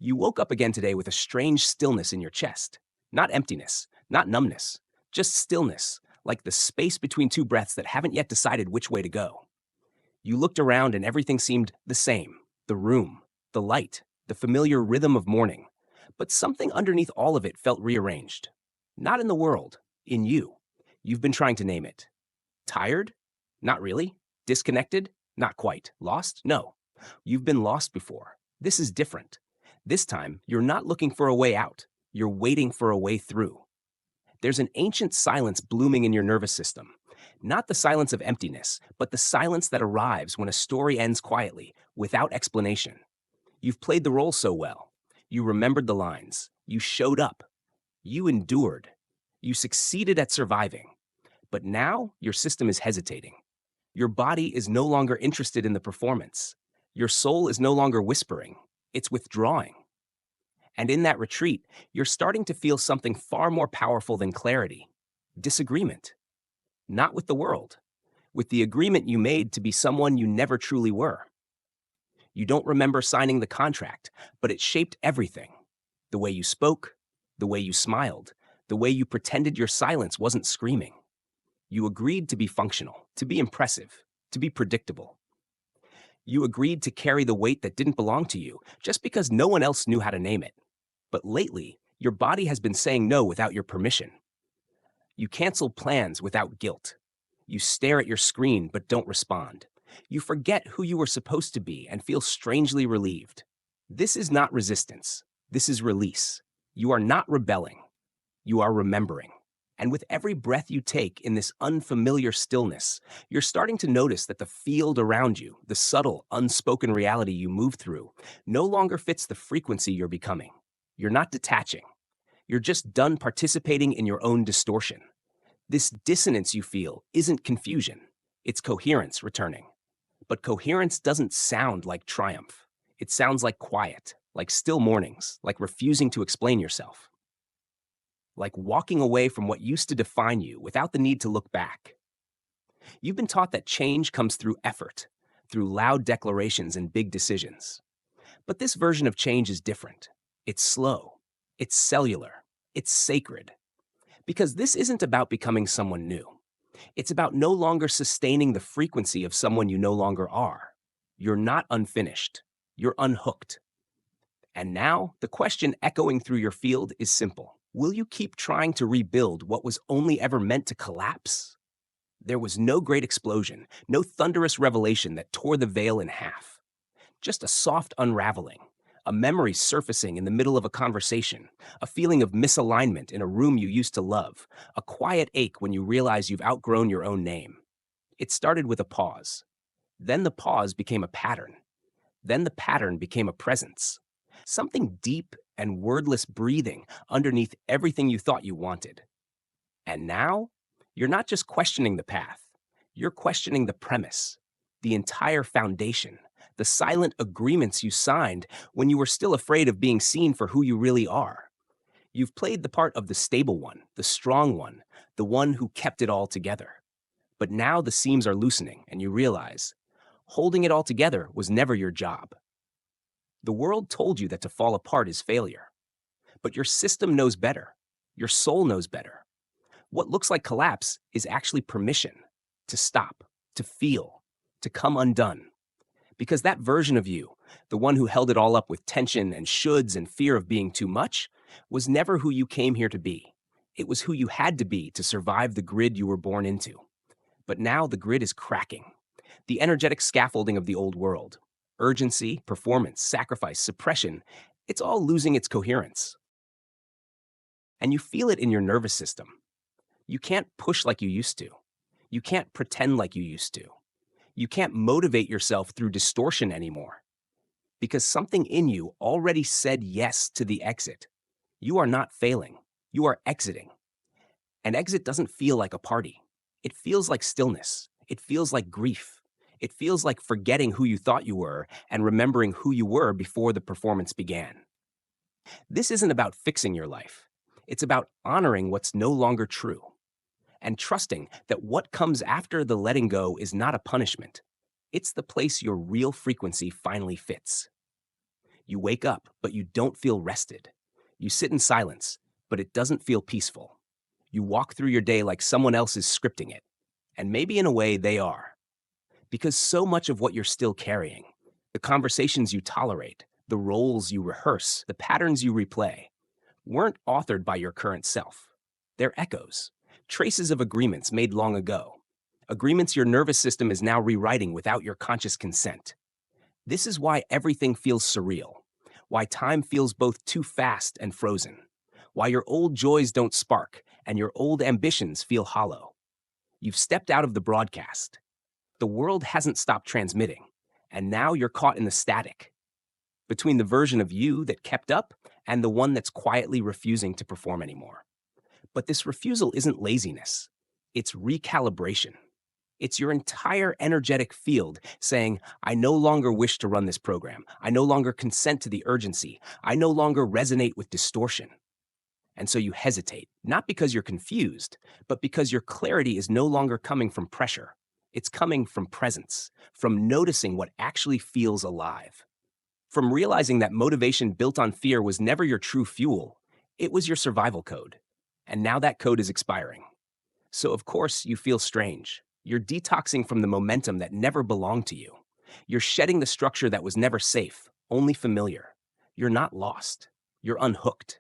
You woke up again today with a strange stillness in your chest. Not emptiness, not numbness, just stillness, like the space between two breaths that haven't yet decided which way to go. You looked around and everything seemed the same: the room, the light, the familiar rhythm of morning. But something underneath all of it felt rearranged. Not in the world, in you. You've been trying to name it. Tired? Not really. Disconnected? Not quite. Lost? No. You've been lost before. This is different. This time, you're not looking for a way out. You're waiting for a way through. There's an ancient silence blooming in your nervous system. Not the silence of emptiness, but the silence that arrives when a story ends quietly, without explanation. You've played the role so well. You remembered the lines. You showed up. You endured. You succeeded at surviving. But now, your system is hesitating. Your body is no longer interested in the performance. Your soul is no longer whispering. It's withdrawing. And in that retreat, you're starting to feel something far more powerful than clarity: disagreement. Not with the world, with the agreement you made to be someone you never truly were. You don't remember signing the contract, but it shaped everything: the way you spoke, the way you smiled, the way you pretended your silence wasn't screaming. You agreed to be functional, to be impressive, to be predictable. You agreed to carry the weight that didn't belong to you just because no one else knew how to name it. But lately, your body has been saying no without your permission. You cancel plans without guilt. You stare at your screen but don't respond. You forget who you were supposed to be and feel strangely relieved. This is not resistance. This is release. You are not rebelling. You are remembering. And with every breath you take in this unfamiliar stillness, you're starting to notice that the field around you, the subtle, unspoken reality you move through, no longer fits the frequency you're becoming. You're not detaching. You're just done participating in your own distortion. This dissonance you feel isn't confusion. It's coherence returning. But coherence doesn't sound like triumph. It sounds like quiet, like still mornings, like refusing to explain yourself. Like walking away from what used to define you without the need to look back. You've been taught that change comes through effort, through loud declarations and big decisions. But this version of change is different. It's slow. It's cellular. It's sacred. Because this isn't about becoming someone new. It's about no longer sustaining the frequency of someone you no longer are. You're not unfinished. You're unhooked. And now, the question echoing through your field is simple. Will you keep trying to rebuild what was only ever meant to collapse? There was no great explosion, no thunderous revelation that tore the veil in half. Just a soft unraveling, a memory surfacing in the middle of a conversation, a feeling of misalignment in a room you used to love, a quiet ache when you realize you've outgrown your own name. It started with a pause. Then the pause became a pattern. Then the pattern became a presence. Something deep and wordless breathing underneath everything you thought you wanted. And now, you're not just questioning the path. You're questioning the premise, the entire foundation, the silent agreements you signed when you were still afraid of being seen for who you really are. You've played the part of the stable one, the strong one, the one who kept it all together. But now the seams are loosening and you realize holding it all together was never your job. The world told you that to fall apart is failure. But your system knows better. Your soul knows better. What looks like collapse is actually permission to stop, to feel, to come undone. Because that version of you, the one who held it all up with tension and shoulds and fear of being too much, was never who you came here to be. It was who you had to be to survive the grid you were born into. But now the grid is cracking. The energetic scaffolding of the old world. Urgency, performance, sacrifice, suppression, it's all losing its coherence. And you feel it in your nervous system. You can't push like you used to. You can't pretend like you used to. You can't motivate yourself through distortion anymore. Because something in you already said yes to the exit. You are not failing. You are exiting. An exit doesn't feel like a party. It feels like stillness. It feels like grief. It feels like forgetting who you thought you were and remembering who you were before the performance began. This isn't about fixing your life. It's about honoring what's no longer true and trusting that what comes after the letting go is not a punishment. It's the place your real frequency finally fits. You wake up, but you don't feel rested. You sit in silence, but it doesn't feel peaceful. You walk through your day like someone else is scripting it. And maybe in a way they are. Because so much of what you're still carrying, the conversations you tolerate, the roles you rehearse, the patterns you replay, weren't authored by your current self. They're echoes, traces of agreements made long ago. Agreements your nervous system is now rewriting without your conscious consent. This is why everything feels surreal, why time feels both too fast and frozen, why your old joys don't spark and your old ambitions feel hollow. You've stepped out of the broadcast. The world hasn't stopped transmitting, and now you're caught in the static, between the version of you that kept up and the one that's quietly refusing to perform anymore. But this refusal isn't laziness, it's recalibration. It's your entire energetic field saying, I no longer wish to run this program. I no longer consent to the urgency. I no longer resonate with distortion. And so you hesitate, not because you're confused, but because your clarity is no longer coming from pressure. It's coming from presence, from noticing what actually feels alive, from realizing that motivation built on fear was never your true fuel. It was your survival code. And now that code is expiring. So of course you feel strange. You're detoxing from the momentum that never belonged to you. You're shedding the structure that was never safe, only familiar. You're not lost. You're unhooked.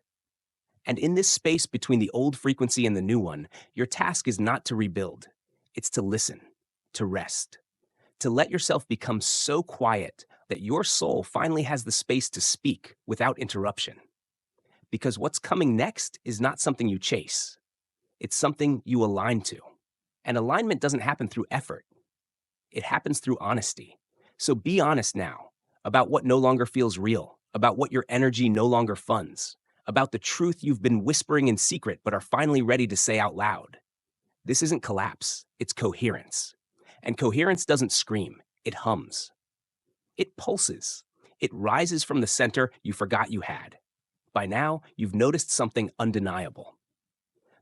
And in this space between the old frequency and the new one, your task is not to rebuild. It's to listen, to rest, to let yourself become so quiet that your soul finally has the space to speak without interruption. Because what's coming next is not something you chase. It's something you align to. And alignment doesn't happen through effort. It happens through honesty. So be honest now about what no longer feels real, about what your energy no longer funds, about the truth you've been whispering in secret but are finally ready to say out loud. This isn't collapse, it's coherence. And coherence doesn't scream, it hums. It pulses. It rises from the center you forgot you had. By now, you've noticed something undeniable.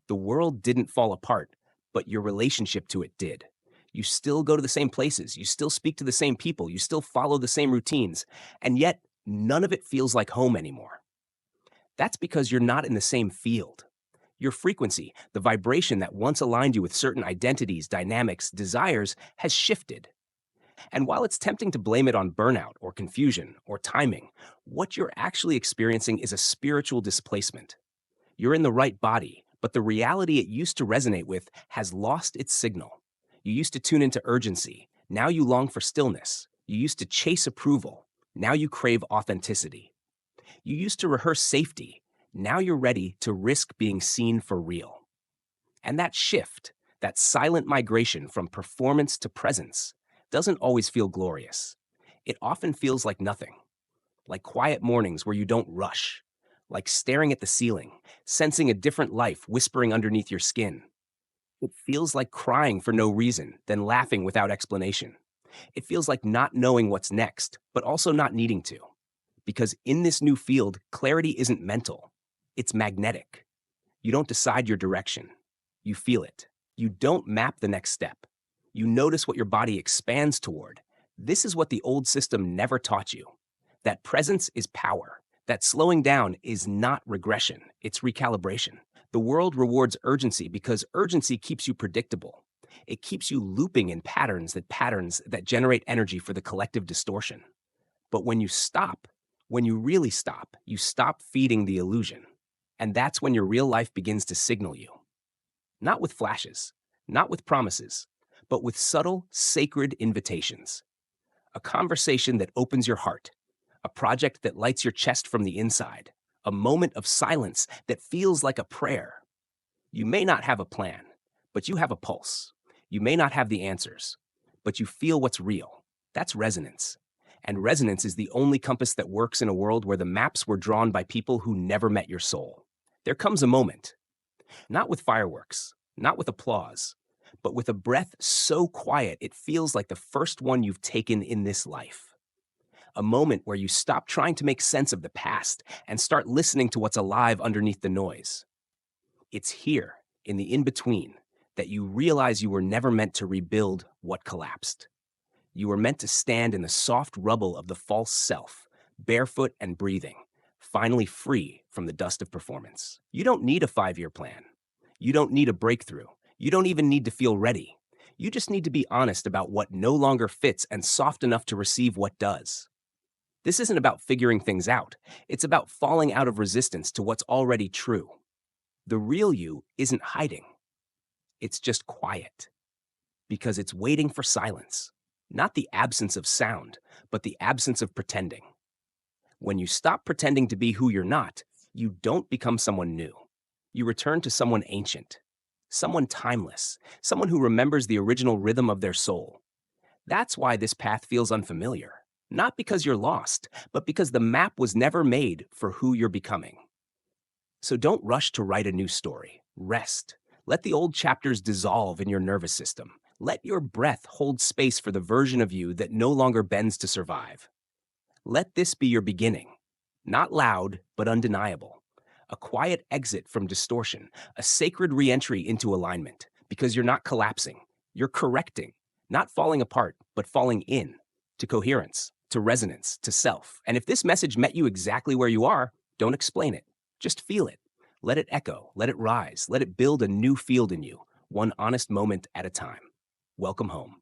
The world didn't fall apart, but your relationship to it did. You still go to the same places, you still speak to the same people, you still follow the same routines, and yet none of it feels like home anymore. That's because you're not in the same field. Your frequency, the vibration that once aligned you with certain identities, dynamics, desires, has shifted. And while it's tempting to blame it on burnout or confusion or timing, what you're actually experiencing is a spiritual displacement. You're in the right body, but the reality it used to resonate with has lost its signal. You used to tune into urgency. Now you long for stillness. You used to chase approval. Now you crave authenticity. You used to rehearse safety. Now you're ready to risk being seen for real. And that shift, that silent migration from performance to presence, doesn't always feel glorious. It often feels like nothing, like quiet mornings where you don't rush, like staring at the ceiling, sensing a different life whispering underneath your skin. It feels like crying for no reason, then laughing without explanation. It feels like not knowing what's next, but also not needing to. Because in this new field, clarity isn't mental, it's magnetic. You don't decide your direction, you feel it. You don't map the next step. You notice what your body expands toward. This is what the old system never taught you. That presence is power. That slowing down is not regression, it's recalibration. The world rewards urgency because urgency keeps you predictable. It keeps you looping in patterns that generate energy for the collective distortion. But when you stop, when you really stop, you stop feeding the illusion. And that's when your real life begins to signal you. Not with flashes, not with promises, but with subtle, sacred invitations. A conversation that opens your heart, a project that lights your chest from the inside, a moment of silence that feels like a prayer. You may not have a plan, but you have a pulse. You may not have the answers, but you feel what's real. That's resonance. And resonance is the only compass that works in a world where the maps were drawn by people who never met your soul. There comes a moment, not with fireworks, not with applause, but with a breath so quiet it feels like the first one you've taken in this life. A moment where you stop trying to make sense of the past and start listening to what's alive underneath the noise. It's here, in the in-between, that you realize you were never meant to rebuild what collapsed. You were meant to stand in the soft rubble of the false self, barefoot and breathing, finally free from the dust of performance. You don't need a 5-year plan. You don't need a breakthrough. You don't even need to feel ready. You just need to be honest about what no longer fits and soft enough to receive what does. This isn't about figuring things out. It's about falling out of resistance to what's already true. The real you isn't hiding. It's just quiet because it's waiting for silence, not the absence of sound, but the absence of pretending. When you stop pretending to be who you're not, you don't become someone new. You return to someone ancient, someone timeless, someone who remembers the original rhythm of their soul. That's why this path feels unfamiliar. Not because you're lost, but because the map was never made for who you're becoming. So don't rush to write a new story. Rest. Let the old chapters dissolve in your nervous system. Let your breath hold space for the version of you that no longer bends to survive. Let this be your beginning. Not loud, but undeniable. A quiet exit from distortion, a sacred re-entry into alignment, because you're not collapsing. You're correcting, not falling apart, but falling in, to coherence, to resonance, to self. And if this message met you exactly where you are, don't explain it. Just feel it. Let it echo, let it rise, let it build a new field in you, one honest moment at a time. Welcome home.